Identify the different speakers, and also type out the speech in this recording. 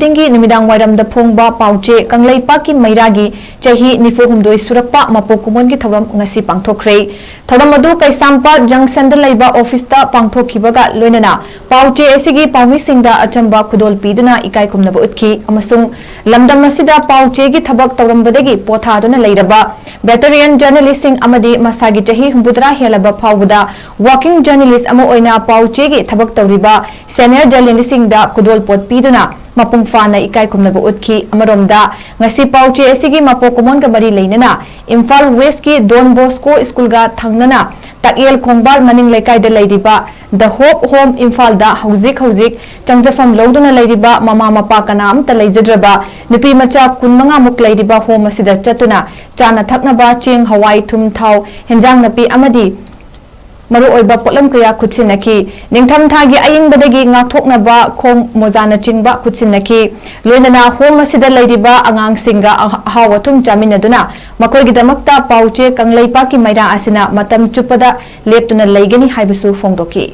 Speaker 1: खुदिंगी नुमिदांग वायरम the फोंगबा पाउचे कंगलैपाकी मैरागी चही 94 सुरक्पा मपोक कुमोन की थौरम ngasi पांगथोखरे थौरम अदु कैसामपा जंक्शन द लैबा ऑफिस ता पांगथोखिबगा लोइनना पाउचे एसिगी पाउमिसिंगदा अचंबा खुदोल पीदुना इकाई खुमनबा उतखी अमसुंग लमदम असिदा पाउचे की थबक तौरमबदगी पोथादुना लैरबा वेटरियन जर्नलिस्टिंग अमदी मसागी चही 63 हेलबा फाउबदा वर्किंग जर्नलिस्ट अमा ओइना पाउचे की थबक तौरिबा सीनियर जर्नलिस्टिंगदा खुदोल पोत पीदुना मपुंग फाना इकाई खुमनबा उतखी अमरोमदा ngasi पाउचे एसिगी मपो कुमोन का मरी लेनना इम्फाल वेस्ट की डॉन बॉस्को स्कूल गा थंगना ताकेल खोंगबाल मनिंग लेकाई द लैरिबा द होप होम इम्फाल दा हौजिक चंगजफम लौदुना लैरिबा ममा मपा कनाम त लैजद्रबा नुपी मचा 15 मुक लैरिबा होम असिदा चतुना चाना थकनबा चेंग हवाई थुम थाव हेंजांग नपी अमदी मरु ओइबा पोलम कया खुचिनकी निंगथम थागी अयिंगबदगी ngathoknaba khong mojana chingba खुचिनकी लोइनना होम असिदा लैरिबा अंगांग सिंगा हावथुम चामिनदुना मकोइगिदमक्ता पाउचे कंगलैपा की मैरा असिना मतम चुपदा लेप्तुना लैगनी हाइबसु फोंदोकी।